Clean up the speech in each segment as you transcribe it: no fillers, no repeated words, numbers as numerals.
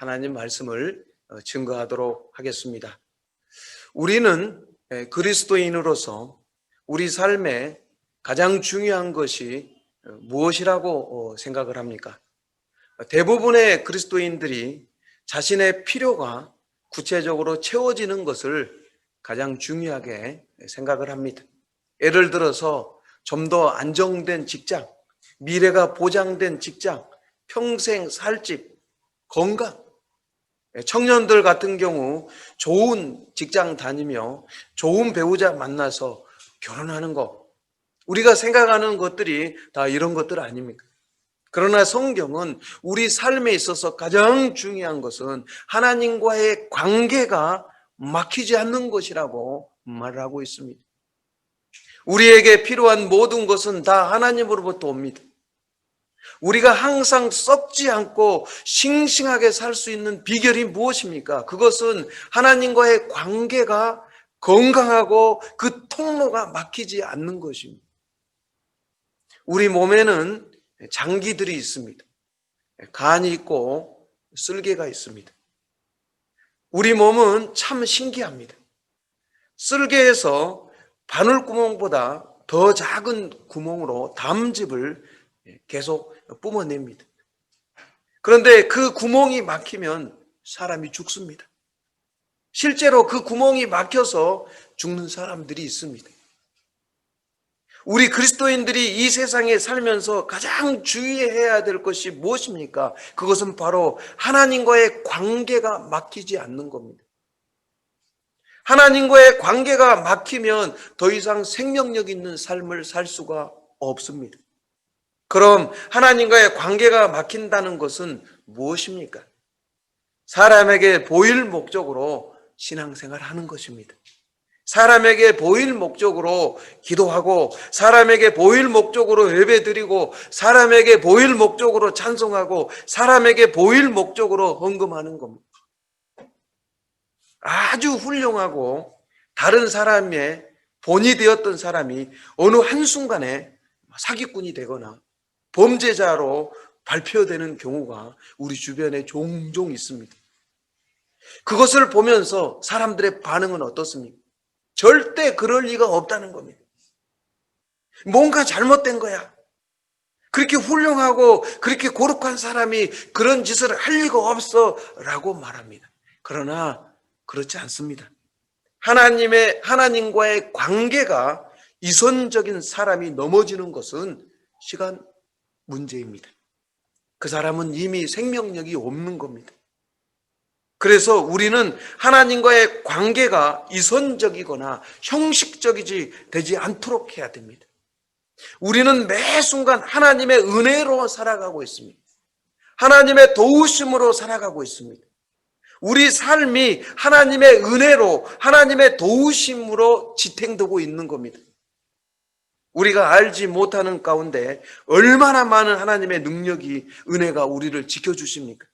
하나님 말씀을 증거하도록 하겠습니다. 우리는 그리스도인으로서 우리 삶에 가장 중요한 것이 무엇이라고 생각을 합니까? 대부분의 그리스도인들이 자신의 필요가 구체적으로 채워지는 것을 가장 중요하게 생각을 합니다. 예를 들어서 좀 더 안정된 직장, 미래가 보장된 직장, 평생 살 집, 건강. 청년들 같은 경우 좋은 직장 다니며 좋은 배우자 만나서 결혼하는 것. 우리가 생각하는 것들이 다 이런 것들 아닙니까? 그러나 성경은 우리 삶에 있어서 가장 중요한 것은 하나님과의 관계가 막히지 않는 것이라고 말하고 있습니다. 우리에게 필요한 모든 것은 다 하나님으로부터 옵니다. 우리가 항상 썩지 않고 싱싱하게 살 수 있는 비결이 무엇입니까? 그것은 하나님과의 관계가 건강하고 그 통로가 막히지 않는 것입니다. 우리 몸에는 장기들이 있습니다. 간이 있고 쓸개가 있습니다. 우리 몸은 참 신기합니다. 쓸개에서 바늘구멍보다 더 작은 구멍으로 담즙을 계속 뿜어냅니다. 그런데 그 구멍이 막히면 사람이 죽습니다. 실제로 그 구멍이 막혀서 죽는 사람들이 있습니다. 우리 그리스도인들이 이 세상에 살면서 가장 주의해야 될 것이 무엇입니까? 그것은 바로 하나님과의 관계가 막히지 않는 겁니다. 하나님과의 관계가 막히면 더 이상 생명력 있는 삶을 살 수가 없습니다. 그럼 하나님과의 관계가 막힌다는 것은 무엇입니까? 사람에게 보일 목적으로 신앙생활을 하는 것입니다. 사람에게 보일 목적으로 기도하고 사람에게 보일 목적으로 예배드리고 사람에게 보일 목적으로 찬송하고 사람에게 보일 목적으로 헌금하는 겁니다. 아주 훌륭하고 다른 사람의 본이 되었던 사람이 어느 한순간에 사기꾼이 되거나 범죄자로 발표되는 경우가 우리 주변에 종종 있습니다. 그것을 보면서 사람들의 반응은 어떻습니까? 절대 그럴 리가 없다는 겁니다. 뭔가 잘못된 거야. 그렇게 훌륭하고 그렇게 거룩한 사람이 그런 짓을 할 리가 없어 라고 말합니다. 그러나 그렇지 않습니다. 하나님과의 관계가 이선적인 사람이 넘어지는 것은 시간 문제입니다. 그 사람은 이미 생명력이 없는 겁니다. 그래서 우리는 하나님과의 관계가 이선적이거나 형식적이지 되지 않도록 해야 됩니다. 우리는 매 순간 하나님의 은혜로 살아가고 있습니다. 하나님의 도우심으로 살아가고 있습니다. 우리 삶이 하나님의 은혜로 하나님의 도우심으로 지탱되고 있는 겁니다. 우리가 알지 못하는 가운데 얼마나 많은 하나님의 능력이 은혜가 우리를 지켜주십니까?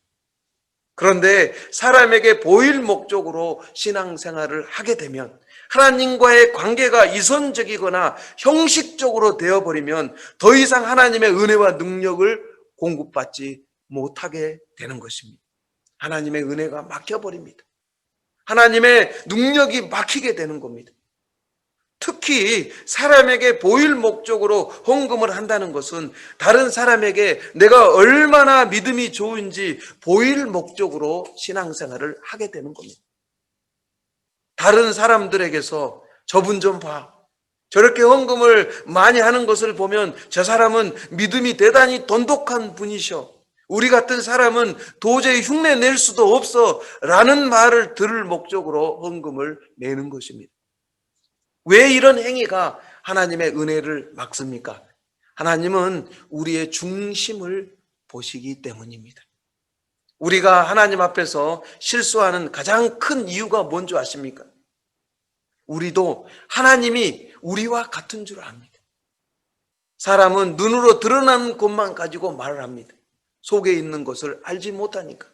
그런데 사람에게 보일 목적으로 신앙생활을 하게 되면 하나님과의 관계가 이선적이거나 형식적으로 되어버리면 더 이상 하나님의 은혜와 능력을 공급받지 못하게 되는 것입니다. 하나님의 은혜가 막혀버립니다. 하나님의 능력이 막히게 되는 겁니다. 특히 사람에게 보일 목적으로 헌금을 한다는 것은 다른 사람에게 내가 얼마나 믿음이 좋은지 보일 목적으로 신앙생활을 하게 되는 겁니다. 다른 사람들에게서 저분 좀 봐. 저렇게 헌금을 많이 하는 것을 보면 저 사람은 믿음이 대단히 돈독한 분이셔. 우리 같은 사람은 도저히 흉내 낼 수도 없어 라는 말을 들을 목적으로 헌금을 내는 것입니다. 왜 이런 행위가 하나님의 은혜를 막습니까? 하나님은 우리의 중심을 보시기 때문입니다. 우리가 하나님 앞에서 실수하는 가장 큰 이유가 뭔지 아십니까? 우리도 하나님이 우리와 같은 줄 압니다. 사람은 눈으로 드러난 것만 가지고 말을 합니다. 속에 있는 것을 알지 못하니까.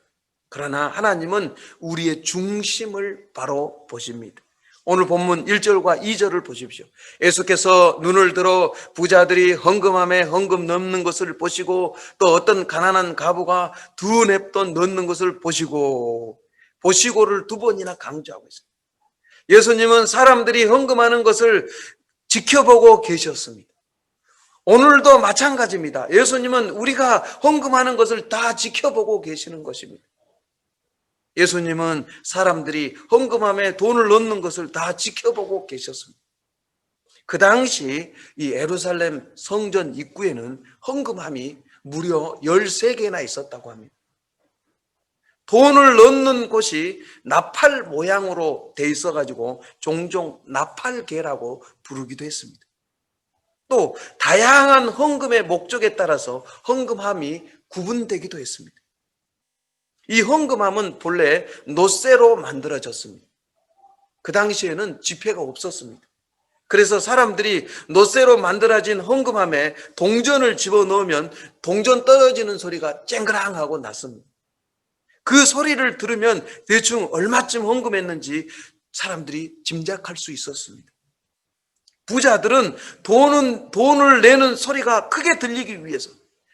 그러나 하나님은 우리의 중심을 바로 보십니다. 오늘 본문 1절과 2절을 보십시오. 예수께서 눈을 들어 부자들이 헌금함에 헌금 넣는 것을 보시고 또 어떤 가난한 과부가 두 냅돈 넣는 것을 보시고를 두 번이나 강조하고 있습니다. 예수님은 사람들이 헌금하는 것을 지켜보고 계셨습니다. 오늘도 마찬가지입니다. 예수님은 우리가 헌금하는 것을 다 지켜보고 계시는 것입니다. 예수님은 사람들이 헌금함에 돈을 넣는 것을 다 지켜보고 계셨습니다. 그 당시 이 예루살렘 성전 입구에는 헌금함이 무려 13개나 있었다고 합니다. 돈을 넣는 곳이 나팔 모양으로 돼 있어가지고 종종 나팔개라고 부르기도 했습니다. 또 다양한 헌금의 목적에 따라서 헌금함이 구분되기도 했습니다. 이 헌금함은 본래 놋쇠로 만들어졌습니다. 그 당시에는 지폐가 없었습니다. 그래서 사람들이 놋쇠로 만들어진 헌금함에 동전을 집어넣으면 동전 떨어지는 소리가 쨍그랑하고 났습니다. 그 소리를 들으면 대충 얼마쯤 헌금했는지 사람들이 짐작할 수 있었습니다. 부자들은 돈을 내는 소리가 크게 들리기 위해서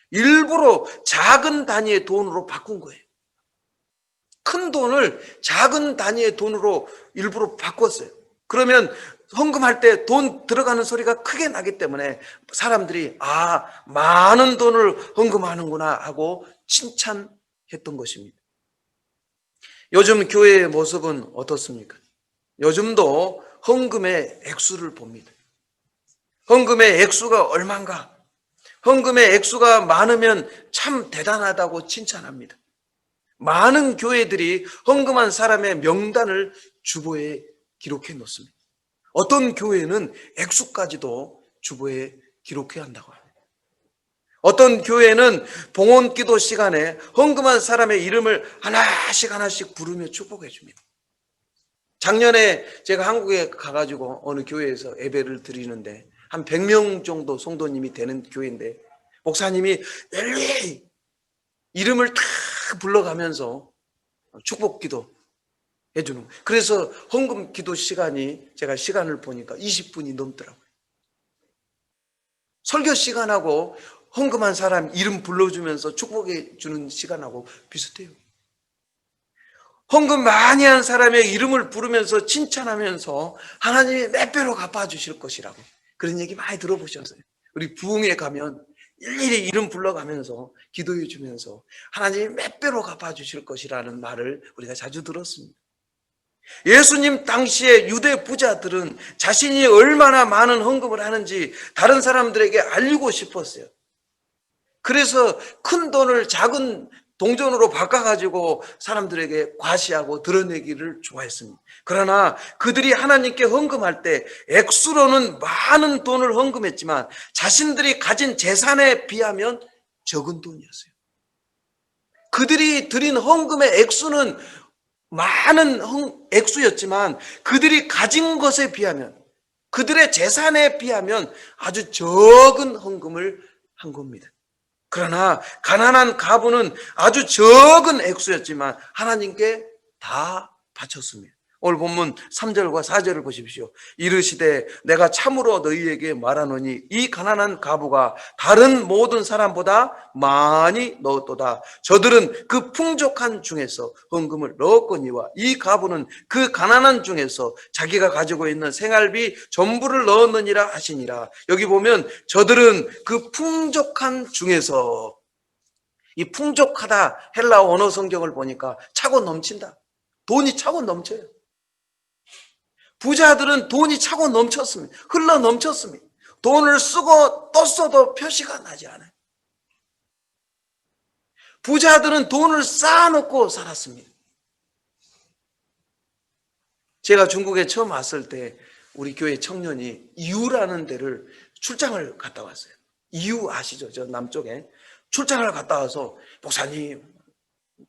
일부러 작은 단위의 돈으로 바꾼 거예요. 큰 돈을 작은 단위의 돈으로 일부러 바꿨어요. 그러면 헌금할 때 돈 들어가는 소리가 크게 나기 때문에 사람들이 많은 돈을 헌금하는구나 하고 칭찬했던 것입니다. 요즘 교회의 모습은 어떻습니까? 요즘도 헌금의 액수를 봅니다. 헌금의 액수가 얼마인가? 헌금의 액수가 많으면 참 대단하다고 칭찬합니다. 많은 교회들이 헌금한 사람의 명단을 주보에 기록해 놓습니다. 어떤 교회는 액수까지도 주보에 기록해야 한다고 합니다. 어떤 교회는 봉헌기도 시간에 헌금한 사람의 이름을 하나씩 부르며 축복해 줍니다. 작년에 제가 한국에 가가지고 어느 교회에서 예배를 드리는데 한 100명 정도 성도님이 되는 교회인데 목사님이 일일이 이름을 다 불러가면서 축복기도 해주는 거예요. 그래서 헌금 기도 시간이 제가 시간을 보니까 20분이 넘더라고요. 설교 시간하고 헌금한 사람 이름 불러주면서 축복해 주는 시간하고 비슷해요. 헌금 많이 한 사람의 이름을 부르면서 칭찬하면서 하나님이 몇 배로 갚아주실 것이라고 그런 얘기 많이 들어보셨어요. 우리 부흥회 가면 일일이 이름 불러가면서 기도해 주면서 하나님이 몇 배로 갚아주실 것이라는 말을 우리가 자주 들었습니다. 예수님 당시에 유대 부자들은 자신이 얼마나 많은 헌금을 하는지 다른 사람들에게 알리고 싶었어요. 그래서 큰 돈을 작은 동전으로 바꿔가지고 사람들에게 과시하고 드러내기를 좋아했습니다. 그러나 그들이 하나님께 헌금할 때 액수로는 많은 돈을 헌금했지만 자신들이 가진 재산에 비하면 적은 돈이었어요. 그들이 드린 헌금의 액수는 많은 액수였지만 그들이 가진 것에 비하면 그들의 재산에 비하면 아주 적은 헌금을 한 겁니다. 그러나 가난한 과부는 아주 적은 액수였지만 하나님께 다 바쳤습니다. 오늘 본문 3절과 4절을 보십시오. 이르시되 내가 참으로 너희에게 말하노니 이 가난한 과부가 다른 모든 사람보다 많이 넣었도다. 저들은 그 풍족한 중에서 헌금을 넣었거니와 이 과부는 그 가난한 중에서 자기가 가지고 있는 생활비 전부를 넣었느니라 하시니라. 여기 보면 저들은 그 풍족한 중에서, 이 풍족하다 헬라어 언어 성경을 보니까 차고 넘친다. 돈이 차고 넘쳐요. 부자들은 돈이 차고 넘쳤습니다. 흘러 넘쳤습니다. 돈을 쓰고 또 써도 표시가 나지 않아요. 부자들은 돈을 쌓아놓고 살았습니다. 제가 중국에 처음 왔을 때 우리 교회 청년이 이유라는 데를 출장을 갔다 왔어요. 이유 아시죠? 저 남쪽에 출장을 갔다 와서 목사님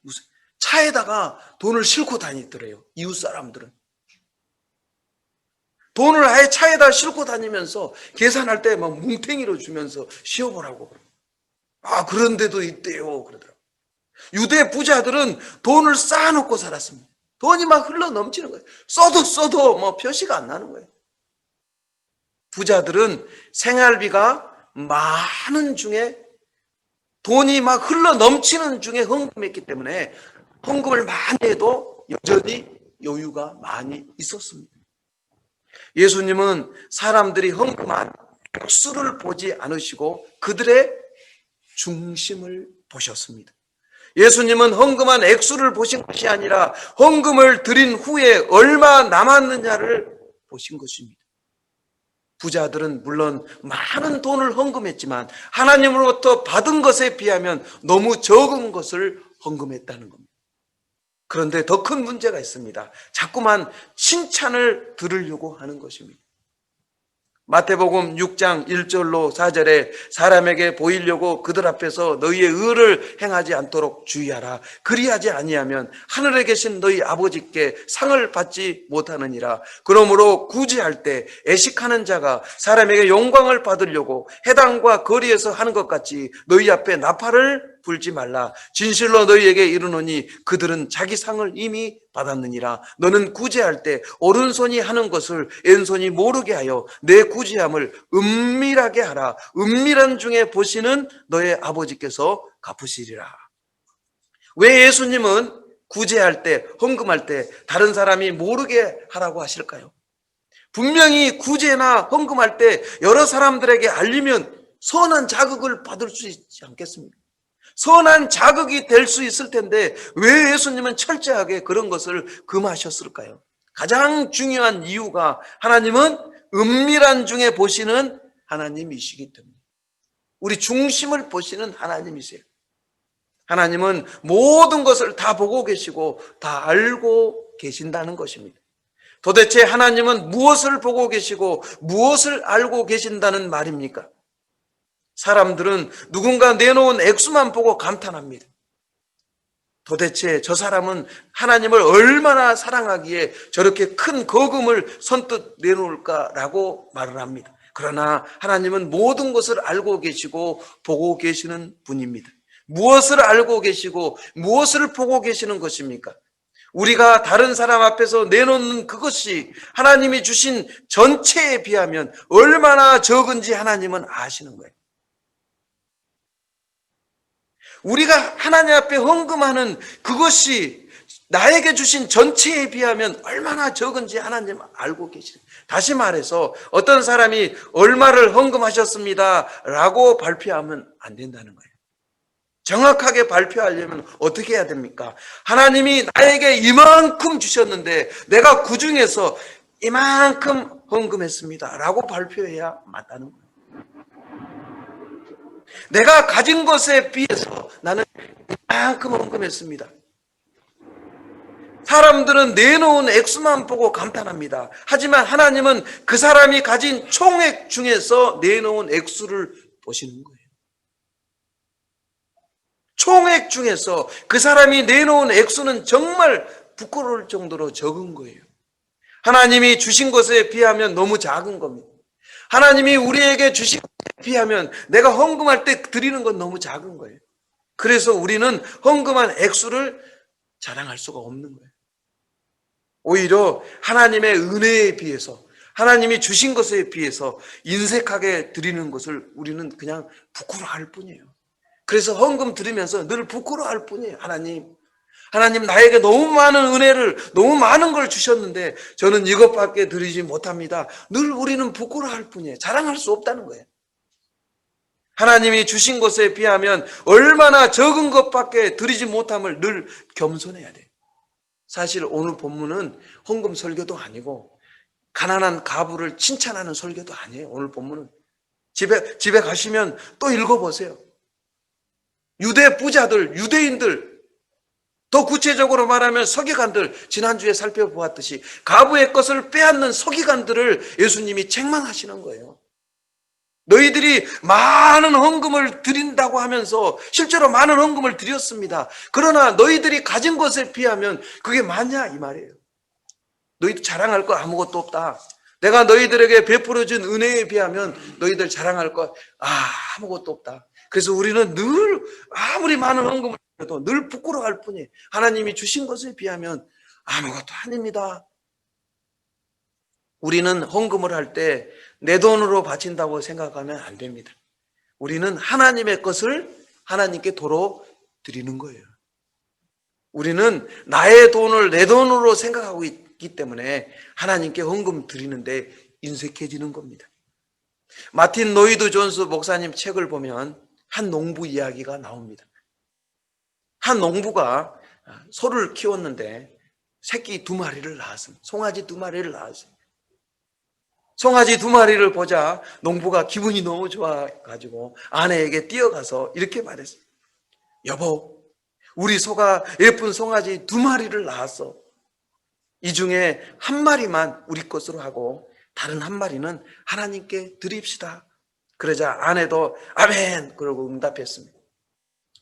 무슨 차에다가 돈을 싣고 다니더래요. 이웃 사람들은. 돈을 아예 차에다 싣고 다니면서 계산할 때 막 뭉탱이로 주면서 씌워보라고. 그런 데도 있대요. 그러더라고요. 유대 부자들은 돈을 쌓아놓고 살았습니다. 돈이 막 흘러 넘치는 거예요. 써도 뭐 표시가 안 나는 거예요. 부자들은 생활비가 많은 중에 돈이 막 흘러 넘치는 중에 헌금했기 때문에 헌금을 많이 해도 여전히 여유가 많이 있었습니다. 예수님은 사람들이 헌금한 액수를 보지 않으시고 그들의 중심을 보셨습니다. 예수님은 헌금한 액수를 보신 것이 아니라 헌금을 드린 후에 얼마 남았느냐를 보신 것입니다. 부자들은 물론 많은 돈을 헌금했지만 하나님으로부터 받은 것에 비하면 너무 적은 것을 헌금했다는 겁니다. 그런데 더 큰 문제가 있습니다. 자꾸만 칭찬을 들으려고 하는 것입니다. 마태복음 6장 1절로 4절에 사람에게 보이려고 그들 앞에서 너희의 의를 행하지 않도록 주의하라. 그리하지 아니하면 하늘에 계신 너희 아버지께 상을 받지 못하느니라. 그러므로 구제할 때 애식하는 자가 사람에게 영광을 받으려고 해당과 거리에서 하는 것 같이 너희 앞에 나팔을 불지 말라. 진실로 너희에게 이르노니 그들은 자기 상을 이미 받았느니라. 너는 구제할 때 오른손이 하는 것을 왼손이 모르게 하여 내 구제함을 은밀하게 하라. 은밀한 중에 보시는 너의 아버지께서 갚으시리라. 왜 예수님은 구제할 때, 헌금할 때 다른 사람이 모르게 하라고 하실까요? 분명히 구제나 헌금할 때 여러 사람들에게 알리면 선한 자극을 받을 수 있지 않겠습니까? 선한 자극이 될 수 있을 텐데 왜 예수님은 철저하게 그런 것을 금하셨을까요? 가장 중요한 이유가 하나님은 은밀한 중에 보시는 하나님이시기 때문에, 우리 중심을 보시는 하나님이세요. 하나님은 모든 것을 다 보고 계시고 다 알고 계신다는 것입니다. 도대체 하나님은 무엇을 보고 계시고 무엇을 알고 계신다는 말입니까? 사람들은 누군가 내놓은 액수만 보고 감탄합니다. 도대체 저 사람은 하나님을 얼마나 사랑하기에 저렇게 큰 거금을 선뜻 내놓을까라고 말을 합니다. 그러나 하나님은 모든 것을 알고 계시고 보고 계시는 분입니다. 무엇을 알고 계시고 무엇을 보고 계시는 것입니까? 우리가 다른 사람 앞에서 내놓는 그것이 하나님이 주신 전체에 비하면 얼마나 적은지 하나님은 아시는 거예요. 우리가 하나님 앞에 헌금하는 그것이 나에게 주신 전체에 비하면 얼마나 적은지 하나님 알고 계시는. 다시 말해서 어떤 사람이 얼마를 헌금하셨습니다 라고 발표하면 안 된다는 거예요. 정확하게 발표하려면 어떻게 해야 됩니까? 하나님이 나에게 이만큼 주셨는데 내가 그 중에서 이만큼 헌금했습니다 라고 발표해야 맞다는 거예요. 내가 가진 것에 비해서 나는 이만큼 헌금했습니다. 사람들은 내놓은 액수만 보고 감탄합니다. 하지만 하나님은 그 사람이 가진 총액 중에서 내놓은 액수를 보시는 거예요. 총액 중에서 그 사람이 내놓은 액수는 정말 부끄러울 정도로 적은 거예요. 하나님이 주신 것에 비하면 너무 작은 겁니다. 하나님이 우리에게 주신 것에 비하면 내가 헌금할 때 드리는 건 너무 작은 거예요. 그래서 우리는 헌금한 액수를 자랑할 수가 없는 거예요. 오히려 하나님의 은혜에 비해서, 하나님이 주신 것에 비해서 인색하게 드리는 것을 우리는 그냥 부끄러워할 뿐이에요. 그래서 헌금 드리면서 늘 부끄러워할 뿐이에요. 하나님 나에게 너무 많은 은혜를, 너무 많은 걸 주셨는데 저는 이것밖에 드리지 못합니다. 늘 우리는 부끄러워할 뿐이에요. 자랑할 수 없다는 거예요. 하나님이 주신 것에 비하면 얼마나 적은 것밖에 드리지 못함을 늘 겸손해야 돼요. 사실 오늘 본문은 헌금 설교도 아니고 가난한 과부를 칭찬하는 설교도 아니에요. 오늘 본문은 집에 가시면 또 읽어보세요. 유대 부자들, 유대인들, 더 구체적으로 말하면 서기관들, 지난주에 살펴보았듯이 과부의 것을 빼앗는 서기관들을 예수님이 책망하시는 거예요. 너희들이 많은 헌금을 드린다고 하면서 실제로 많은 헌금을 드렸습니다. 그러나 너희들이 가진 것에 비하면 그게 맞냐 이 말이에요. 너희들 자랑할 거 아무것도 없다. 내가 너희들에게 베풀어준 은혜에 비하면 너희들 자랑할 거 아무것도 없다. 그래서 우리는 늘 아무리 많은 헌금을 해도 늘 부끄러워할 뿐이에요. 하나님이 주신 것에 비하면 아무것도 아닙니다. 우리는 헌금을 할 때 내 돈으로 바친다고 생각하면 안 됩니다. 우리는 하나님의 것을 하나님께 도로 드리는 거예요. 우리는 나의 돈을 내 돈으로 생각하고 있기 때문에 하나님께 헌금 드리는데 인색해지는 겁니다. 마틴 노이드 존스 목사님 책을 보면 한 농부 이야기가 나옵니다. 한 농부가 소를 키웠는데 새끼 2마리를 낳았습니다. 송아지 2마리를 낳았어요. 송아지 2마리를 보자 농부가 기분이 너무 좋아가지고 아내에게 뛰어가서 이렇게 말했어요. 여보, 우리 소가 예쁜 송아지 2마리를 낳았어. 이 중에 1마리만 우리 것으로 하고 다른 1마리는 하나님께 드립시다. 그러자 아내도 아멘 그러고 응답했습니다.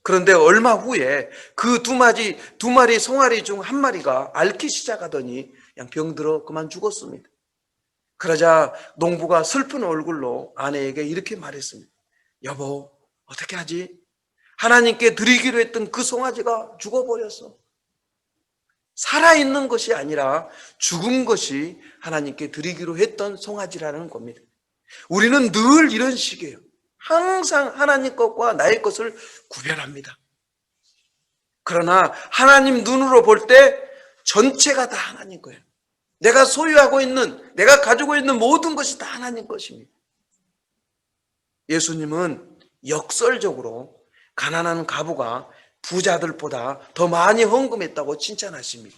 그런데 얼마 후에 그 2마리 송아리 중 1마리가 앓기 시작하더니 그냥 병들어 그만 죽었습니다. 그러자 농부가 슬픈 얼굴로 아내에게 이렇게 말했습니다. 여보, 어떻게 하지? 하나님께 드리기로 했던 그 송아지가 죽어버렸어. 살아있는 것이 아니라 죽은 것이 하나님께 드리기로 했던 송아지라는 겁니다. 우리는 늘 이런 식이에요. 항상 하나님 것과 나의 것을 구별합니다. 그러나 하나님 눈으로 볼 때 전체가 다 하나님 거예요. 내가 소유하고 있는, 내가 가지고 있는 모든 것이 다 하나님 것입니다. 예수님은 역설적으로 가난한 과부가 부자들보다 더 많이 헌금했다고 칭찬하십니다.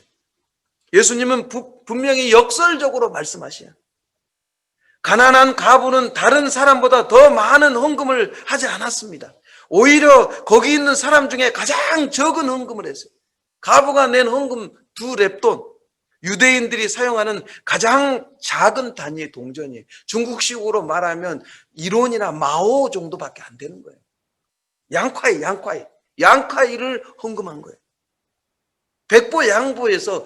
예수님은 분명히 역설적으로 말씀하셔요. 가난한 과부는 다른 사람보다 더 많은 헌금을 하지 않았습니다. 오히려 거기 있는 사람 중에 가장 적은 헌금을 했어요. 과부가 낸 헌금 2렙돈, 유대인들이 사용하는 가장 작은 단위의 동전이에요. 중국식으로 말하면 1원이나 마오 정도밖에 안 되는 거예요. 양콰이를 헌금한 거예요. 백보 양보에서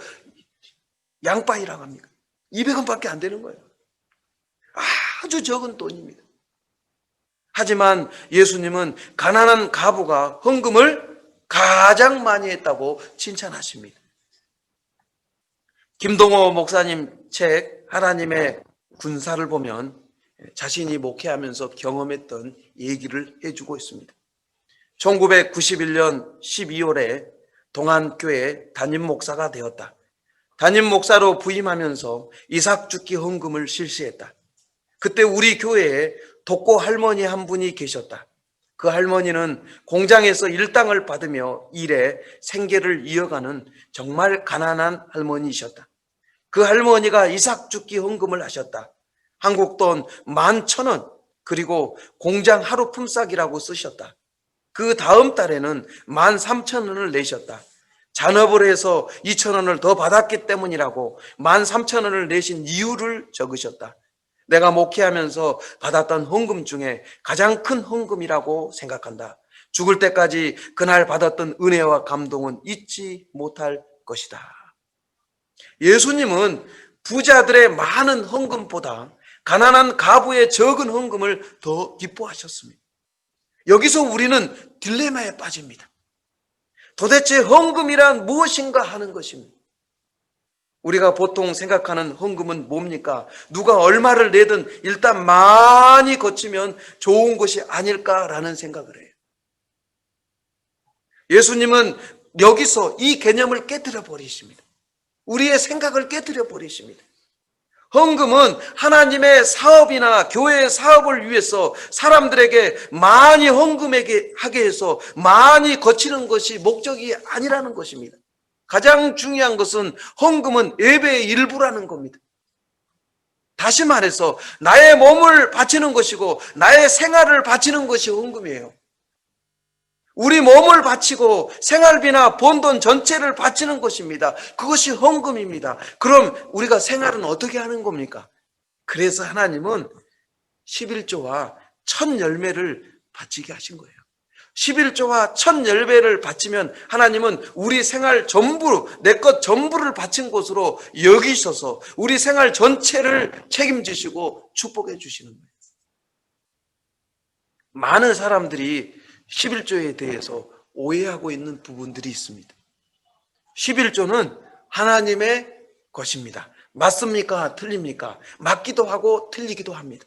양파이라고 합니까? 200원밖에 안 되는 거예요. 아주 적은 돈입니다. 하지만 예수님은 가난한 과부가 헌금을 가장 많이 했다고 칭찬하십니다. 김동호 목사님 책 하나님의 군사를 보면 자신이 목회하면서 경험했던 얘기를 해주고 있습니다. 1991년 12월에 동안교회 담임 목사가 되었다. 담임 목사로 부임하면서 이삭 죽기 헌금을 실시했다. 그때 우리 교회에 독고 할머니 한 분이 계셨다. 그 할머니는 공장에서 일당을 받으며 일해 생계를 이어가는 정말 가난한 할머니이셨다. 그 할머니가 이삭 죽기 헌금을 하셨다. 한국 돈 11,000원 그리고 공장 하루 품삯이라고 쓰셨다. 그 다음 달에는 13,000원을 내셨다. 잔업을 해서 2,000원을 더 받았기 때문이라고 13,000원을 내신 이유를 적으셨다. 내가 목회하면서 받았던 헌금 중에 가장 큰 헌금이라고 생각한다. 죽을 때까지 그날 받았던 은혜와 감동은 잊지 못할 것이다. 예수님은 부자들의 많은 헌금보다 가난한 과부의 적은 헌금을 더 기뻐하셨습니다. 여기서 우리는 딜레마에 빠집니다. 도대체 헌금이란 무엇인가 하는 것입니다. 우리가 보통 생각하는 헌금은 뭡니까? 누가 얼마를 내든 일단 많이 거치면 좋은 것이 아닐까라는 생각을 해요. 예수님은 여기서 이 개념을 깨뜨려 버리십니다. 우리의 생각을 깨뜨려 버리십니다. 헌금은 하나님의 사업이나 교회의 사업을 위해서 사람들에게 많이 헌금하게 하게 해서 많이 거치는 것이 목적이 아니라는 것입니다. 가장 중요한 것은 헌금은 예배의 일부라는 겁니다. 다시 말해서 나의 몸을 바치는 것이고 나의 생활을 바치는 것이 헌금이에요. 우리 몸을 바치고 생활비나 번 돈 전체를 바치는 것입니다. 그것이 헌금입니다. 그럼 우리가 생활은 어떻게 하는 겁니까? 그래서 하나님은 11조와 첫 열매를 바치게 하신 거예요. 11조와 첫 열매를 바치면 하나님은 우리 생활 전부, 내 것 전부를 바친 것으로 여기셔서 우리 생활 전체를 책임지시고 축복해 주시는 거예요. 많은 사람들이 11조에 대해서 오해하고 있는 부분들이 있습니다. 11조는 하나님의 것입니다. 맞습니까? 틀립니까? 맞기도 하고 틀리기도 합니다.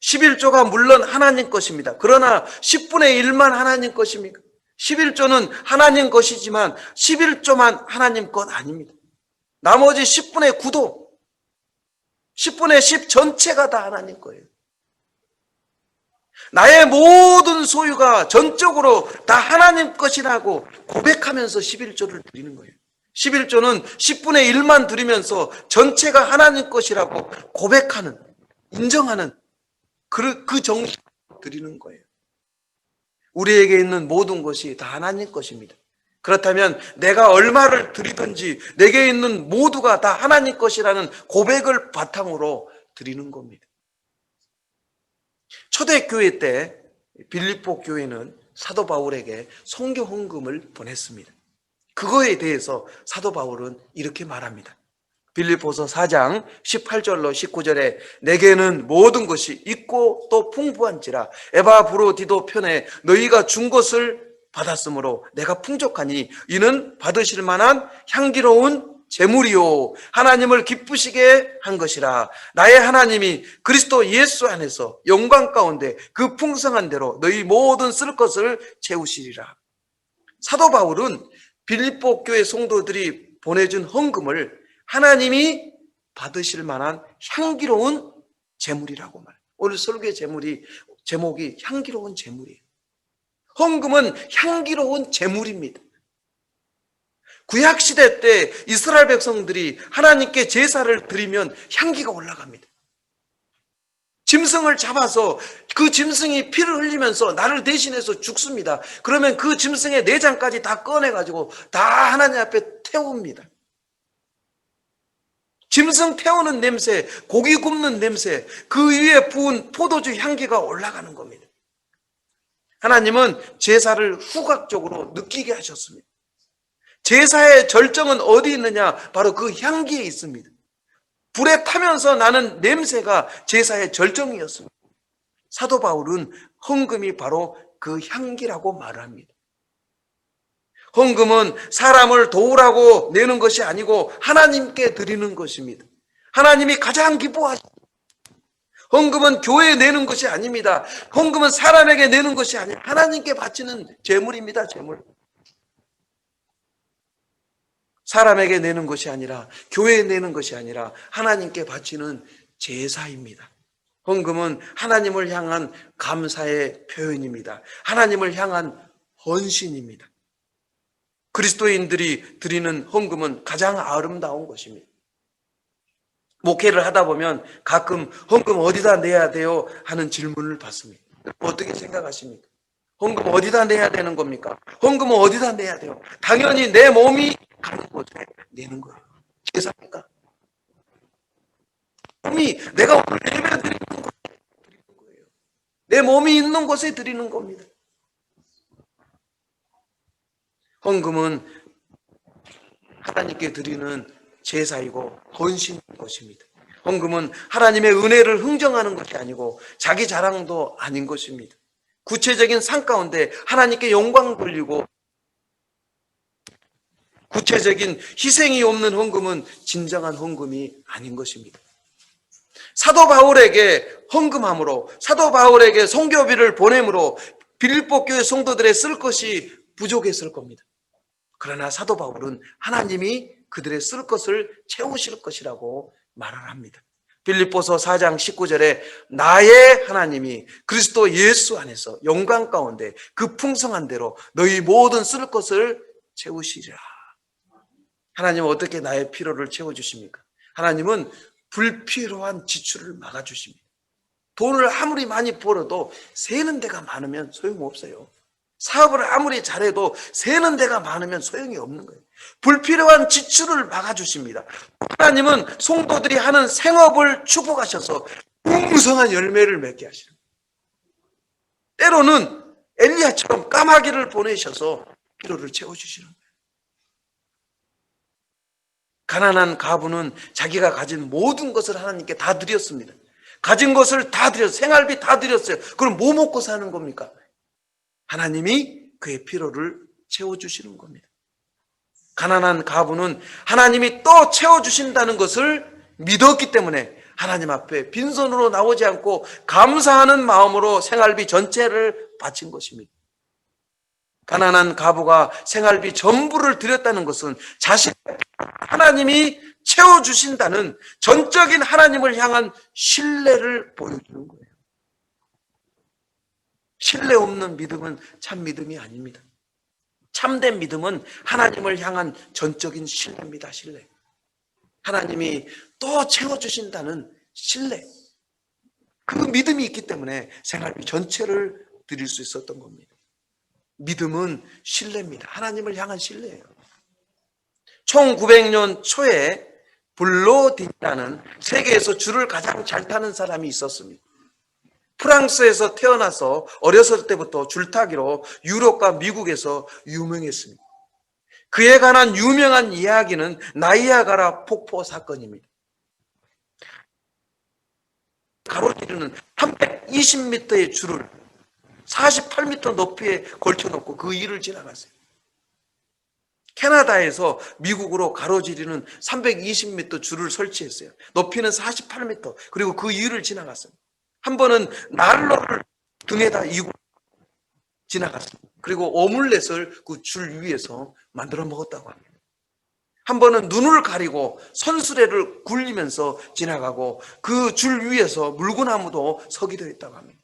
11조가 물론 하나님 것입니다. 그러나 10분의 1만 하나님 것입니까? 11조는 하나님 것이지만 11조만 하나님 것 아닙니다. 나머지 10분의 9도, 10분의 10 전체가 다 하나님 거예요. 나의 모든 소유가 전적으로 다 하나님 것이라고 고백하면서 11조를 드리는 거예요. 11조는 10분의 1만 드리면서 전체가 하나님 것이라고 고백하는, 인정하는 그 정신을 드리는 거예요. 우리에게 있는 모든 것이 다 하나님 것입니다. 그렇다면 내가 얼마를 드리든지 내게 있는 모두가 다 하나님 것이라는 고백을 바탕으로 드리는 겁니다. 초대교회 때 빌립보 교회는 사도 바울에게 선교 헌금을 보냈습니다. 그거에 대해서 사도 바울은 이렇게 말합니다. 빌립보서 4장 18절로 19절에 내게는 모든 것이 있고 또 풍부한지라 에바브로디도 편에 너희가 준 것을 받았으므로 내가 풍족하니 이는 받으실 만한 향기로운 제물이요 하나님을 기쁘시게 한 것이라. 나의 하나님이 그리스도 예수 안에서 영광 가운데 그 풍성한 대로 너희 모든 쓸 것을 채우시리라. 사도 바울은 빌립보 교회 성도들이 보내준 헌금을 하나님이 받으실 만한 향기로운 제물이라고 말해요. 오늘 설교의 제목이 향기로운 제물이에요. 헌금은 향기로운 제물입니다. 구약시대 때 이스라엘 백성들이 하나님께 제사를 드리면 향기가 올라갑니다. 짐승을 잡아서 그 짐승이 피를 흘리면서 나를 대신해서 죽습니다. 그러면 그 짐승의 내장까지 다 꺼내가지고 다 하나님 앞에 태웁니다. 짐승 태우는 냄새, 고기 굽는 냄새, 그 위에 부은 포도주 향기가 올라가는 겁니다. 하나님은 제사를 후각적으로 느끼게 하셨습니다. 제사의 절정은 어디 있느냐? 바로 그 향기에 있습니다. 불에 타면서 나는 냄새가 제사의 절정이었습니다. 사도 바울은 헌금이 바로 그 향기라고 말합니다. 헌금은 사람을 도우라고 내는 것이 아니고 하나님께 드리는 것입니다. 하나님이 가장 기뻐하십니다. 헌금은 교회에 내는 것이 아닙니다. 헌금은 사람에게 내는 것이 아니라 하나님께 바치는 제물입니다. 제물. 사람에게 내는 것이 아니라 교회에 내는 것이 아니라 하나님께 바치는 제사입니다. 헌금은 하나님을 향한 감사의 표현입니다. 하나님을 향한 헌신입니다. 그리스도인들이 드리는 헌금은 가장 아름다운 것입니다. 목회를 하다 보면 가끔 헌금 어디다 내야 돼요? 하는 질문을 받습니다. 어떻게 생각하십니까? 헌금 어디다 내야 되는 겁니까? 헌금은 어디다 내야 돼요? 당연히 내 몸이 가는 곳에 내는 거예요. 제사입니까? 몸이 내가 오늘 예배 드리는 곳에 드리는 거예요. 내 몸이 있는 곳에 드리는 겁니다. 헌금은 하나님께 드리는 제사이고 헌신인 것입니다. 헌금은 하나님의 은혜를 흥정하는 것이 아니고 자기 자랑도 아닌 것입니다. 구체적인 삶 가운데 하나님께 영광 돌리고 구체적인 희생이 없는 헌금은 진정한 헌금이 아닌 것입니다. 사도 바울에게 헌금함으로, 사도 바울에게 선교비를 보냄으로 빌립보 교회 성도들의 쓸 것이 부족했을 겁니다. 그러나 사도 바울은 하나님이 그들의 쓸 것을 채우실 것이라고 말을 합니다. 빌립보서 4장 19절에 나의 하나님이 그리스도 예수 안에서 영광 가운데 그 풍성한 대로 너희 모든 쓸 것을 채우시리라. 하나님은 어떻게 나의 필요를 채워주십니까? 하나님은 불필요한 지출을 막아주십니다. 돈을 아무리 많이 벌어도 새는 데가 많으면 소용없어요. 사업을 아무리 잘해도 새는 데가 많으면 소용이 없는 거예요. 불필요한 지출을 막아주십니다. 하나님은 성도들이 하는 생업을 축복하셔서 풍성한 열매를 맺게 하시는 거예요. 때로는 엘리야처럼 까마귀를 보내셔서 필요를 채워주시는 거예요. 가난한 과부는 자기가 가진 모든 것을 하나님께 다 드렸습니다. 가진 것을 다 드렸어요. 생활비 다 드렸어요. 그럼 뭐 먹고 사는 겁니까? 하나님이 그의 필요를 채워주시는 겁니다. 가난한 가부는 하나님이 또 채워주신다는 것을 믿었기 때문에 하나님 앞에 빈손으로 나오지 않고 감사하는 마음으로 생활비 전체를 바친 것입니다. 가난한 가부가 생활비 전부를 드렸다는 것은 자신 하나님이 채워주신다는 전적인 하나님을 향한 신뢰를 보여주는 거예요. 신뢰 없는 믿음은 참 믿음이 아닙니다. 참된 믿음은 하나님을 향한 전적인 신뢰입니다. 신뢰. 하나님이 또 채워주신다는 신뢰. 그 믿음이 있기 때문에 생활비 전체를 드릴 수 있었던 겁니다. 믿음은 신뢰입니다. 하나님을 향한 신뢰예요. 1900년 초에 블로딘이라는 세계에서 줄을 가장 잘 타는 사람이 있었습니다. 프랑스에서 태어나서 어렸을 때부터 줄타기로 유럽과 미국에서 유명했습니다. 그에 관한 유명한 이야기는 나이아가라 폭포 사건입니다. 가로지르는 320m의 줄을 48m 높이에 걸쳐놓고 그 위를 지나갔어요. 캐나다에서 미국으로 가로지르는 320m 줄을 설치했어요. 높이는 48m, 그리고 그 위를 지나갔어요. 한 번은 난로를 등에다 이고 지나갔어요. 그리고 오믈렛을 그 줄 위에서 만들어 먹었다고 합니다. 한 번은 눈을 가리고 선수레를 굴리면서 지나가고 그 줄 위에서 물구나무도 서기도 했다고 합니다.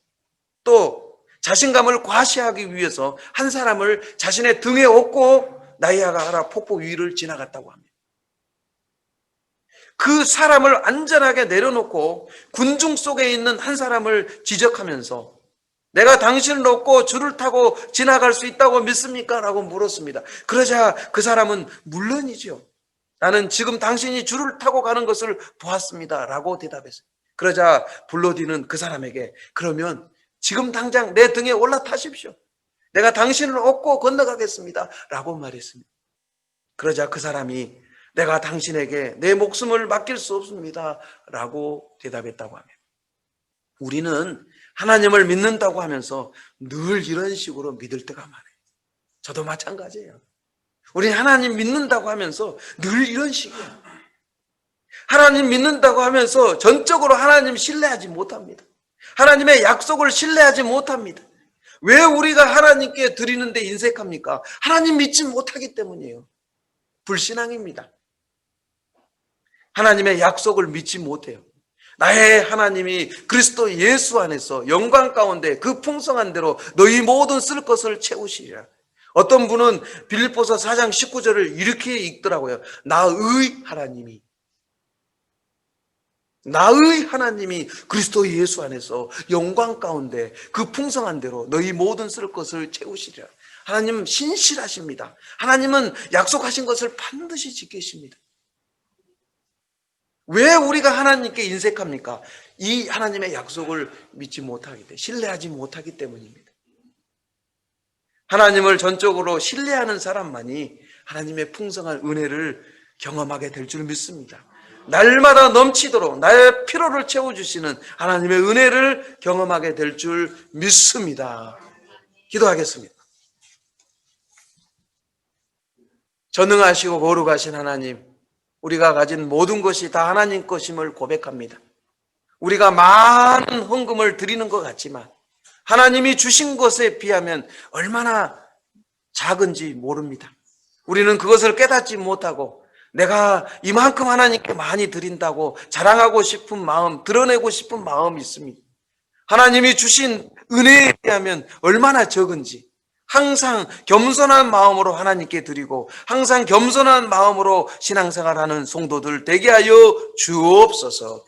또 자신감을 과시하기 위해서 한 사람을 자신의 등에 업고 나이아가라 폭포 위를 지나갔다고 합니다. 그 사람을 안전하게 내려놓고 군중 속에 있는 한 사람을 지적하면서 내가 당신을 업고 줄을 타고 지나갈 수 있다고 믿습니까? 라고 물었습니다. 그러자 그 사람은 물론이지요. 나는 지금 당신이 줄을 타고 가는 것을 보았습니다. 라고 대답했어요. 그러자 블로디는 그 사람에게 그러면 지금 당장 내 등에 올라타십시오. 내가 당신을 업고 건너가겠습니다. 라고 말했습니다. 그러자 그 사람이 내가 당신에게 내 목숨을 맡길 수 없습니다. 라고 대답했다고 합니다. 우리는 하나님을 믿는다고 하면서 늘 이런 식으로 믿을 때가 많아요. 저도 마찬가지예요. 우리는 하나님 믿는다고 하면서 늘 이런 식이에요. 하나님 믿는다고 하면서 전적으로 하나님 신뢰하지 못합니다. 하나님의 약속을 신뢰하지 못합니다. 왜 우리가 하나님께 드리는데 인색합니까? 하나님 믿지 못하기 때문이에요. 불신앙입니다. 하나님의 약속을 믿지 못해요. 나의 하나님이 그리스도 예수 안에서 영광 가운데 그 풍성한 대로 너희 모든 쓸 것을 채우시리라. 어떤 분은 빌립보서 4장 19절을 이렇게 읽더라고요. 나의 하나님이 그리스도 예수 안에서 영광 가운데 그 풍성한 대로 너희 모든 쓸 것을 채우시리라. 하나님은 신실하십니다. 하나님은 약속하신 것을 반드시 지키십니다. 왜 우리가 하나님께 인색합니까? 이 하나님의 약속을 믿지 못하기 때문에, 신뢰하지 못하기 때문입니다. 하나님을 전적으로 신뢰하는 사람만이 하나님의 풍성한 은혜를 경험하게 될 줄 믿습니다. 날마다 넘치도록 나의 피로를 채워주시는 하나님의 은혜를 경험하게 될 줄 믿습니다. 기도하겠습니다. 전능하시고 거룩하신 하나님, 우리가 가진 모든 것이 다 하나님 것임을 고백합니다. 우리가 많은 헌금을 드리는 것 같지만 하나님이 주신 것에 비하면 얼마나 작은지 모릅니다. 우리는 그것을 깨닫지 못하고 내가 이만큼 하나님께 많이 드린다고 자랑하고 싶은 마음, 드러내고 싶은 마음이 있습니다. 하나님이 주신 은혜에 비하면 얼마나 적은지 항상 겸손한 마음으로 하나님께 드리고 항상 겸손한 마음으로 신앙생활하는 성도들 되게 하여 주옵소서.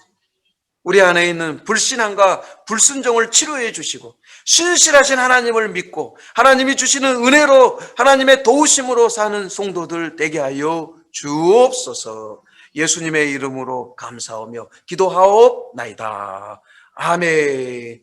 우리 안에 있는 불신앙과 불순종을 치료해 주시고 신실하신 하나님을 믿고 하나님이 주시는 은혜로 하나님의 도우심으로 사는 성도들 되게 하여 주옵소서. 예수님의 이름으로 감사하며 기도하옵나이다. 아멘.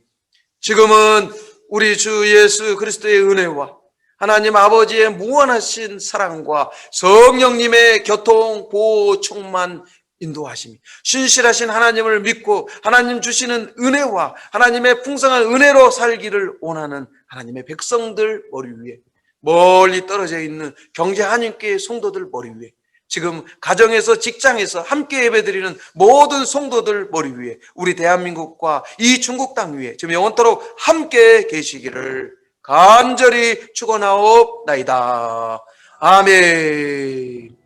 지금은 우리 주 예수 그리스도의 은혜와 하나님 아버지의 무한하신 사랑과 성령님의 교통, 보호, 충만, 인도하심이 신실하신 하나님을 믿고 하나님 주시는 은혜와 하나님의 풍성한 은혜로 살기를 원하는 하나님의 백성들 머리 위에 멀리 떨어져 있는 경제 한인교회 성도들 머리 위에, 지금 가정에서 직장에서 함께 예배드리는 모든 성도들 머리 위에, 우리 대한민국과 이 중국 땅 위에 지금 영원토록 함께 계시기를 간절히 축원하옵나이다. 아멘.